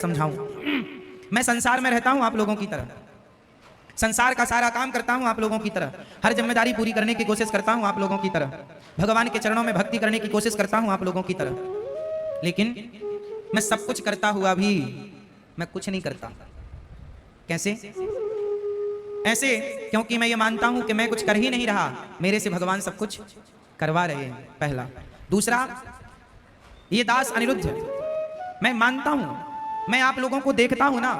समझाऊं। मैं संसार में रहता हूं आप लोगों की तरह, संसार का सारा काम करता हूं आप लोगों की तरह, हर जिम्मेदारी पूरी करने की कोशिश करता हूं आप लोगों की तरह, भगवान के चरणों में भक्ति करने की कोशिश करता हूं आप लोगों की तरह। लेकिन मैं सब कुछ करता हुआ भी मैं कुछ नहीं करता। कैसे? ऐसे क्योंकि मैं ये मानता हूं कि मैं कुछ कर ही नहीं रहा, मेरे से भगवान सब कुछ करवा रहे हैं, पहला। दूसरा, ये दास अनिरुद्ध, मैं मानता हूं, मैं आप लोगों को देखता हूं ना,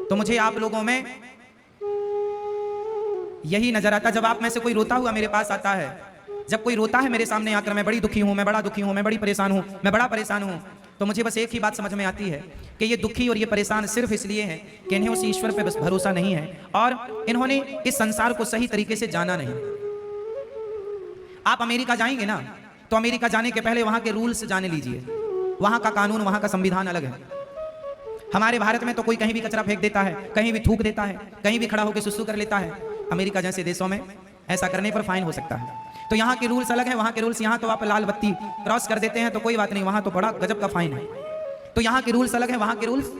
तो मुझे आप लोगों में यही नजर आता। जब आप में से कोई रोता हुआ मेरे पास आता है, जब कोई रोता है मेरे सामने आकर, मैं बड़ी दुखी हूं, मैं बड़ा दुखी हूं, मैं बड़ी परेशान हूं, मैं बड़ा परेशान हूं, तो मुझे बस एक ही बात समझ में आती है कि ये दुखी और ये परेशान सिर्फ इसलिए है कि इन्हें उस ईश्वर पे बस भरोसा नहीं है और इन्होंने इस संसार को सही तरीके से जाना नहीं। आप अमेरिका जाएंगे ना, तो अमेरिका जाने के पहले वहां के रूल्स जान लीजिए, वहां का कानून, वहां का संविधान अलग है। हमारे भारत में तो कोई कहीं भी कचरा फेंक देता है, कहीं भी थूक देता है, कहीं भी खड़ा होकर सुसु कर लेता है। अमेरिका जैसे देशों में ऐसा करने पर फाइन हो सकता है। तो यहाँ के रूल्स अलग है, वहाँ के रूल्स, यहाँ तो आप लाल बत्ती क्रॉस कर देते हैं तो कोई बात नहीं, वहाँ तो बड़ा गजब का फाइन है। तो यहाँ के रूल्स अलग है, वहाँ के रूल्स।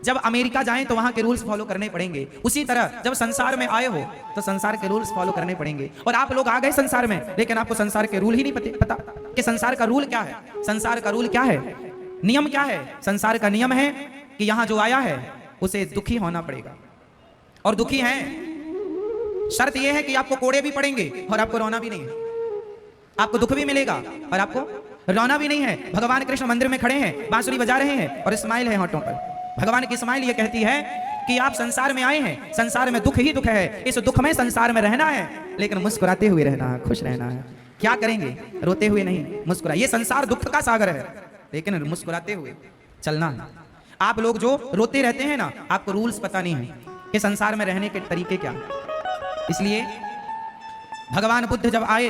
जब अमेरिका जाएं तो वहाँ के रूल्स फॉलो करने पड़ेंगे। उसी तरह जब संसार में आए हो तो संसार के रूल्स फॉलो करने पड़ेंगे। और आप लोग आ गए संसार में, लेकिन आपको संसार के रूल ही नहीं पता कि संसार का रूल क्या है। संसार का रूल क्या है, नियम क्या है? संसार का नियम है कि यहाँ जो आया है उसे दुखी होना पड़ेगा, और दुखी हैं। शर्त यह है कि आपको कोड़े भी पड़ेंगे और आपको रोना भी नहीं है। आपको दुख भी मिलेगा और आपको रोना भी नहीं है। भगवान कृष्ण मंदिर में खड़े हैं, बांसुरी बजा रहे हैं और स्माइल है होठों पर। भगवान की स्माइल ये कहती है कि आप संसार में आए हैं, संसार में दुख ही दुख है, इस दुख में संसार में रहना है, लेकिन मुस्कुराते हुए रहना है, खुश रहना है। क्या करेंगे? रोते हुए नहीं, मुस्कुरा। ये संसार दुख का सागर है, लेकिन मुस्कुराते हुए चलना है। आप लोग जो रोते रहते हैं ना, आपको रूल्स पता नहीं है कि संसार में रहने के तरीके क्या है। इसलिए भगवान बुद्ध जब आए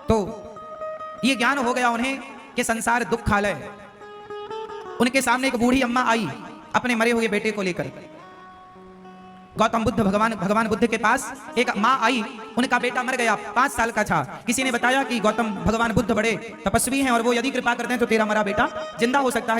तो ये ज्ञान हो गया उन्हें कि संसार दुखालय है। उनके सामने एक बूढ़ी अम्मा आई अपने मरे हुए बेटे को लेकर। गौतम बुद्ध, भगवान बुद्ध के पास एक माँ आई, उनका बेटा मर गया, 5 साल का था। किसी ने बताया कि गौतम भगवान बुद्ध बड़े तपस्वी हैं और वो यदि कृपा करते हैं तो तेरा मरा बेटा जिंदा हो सकता है।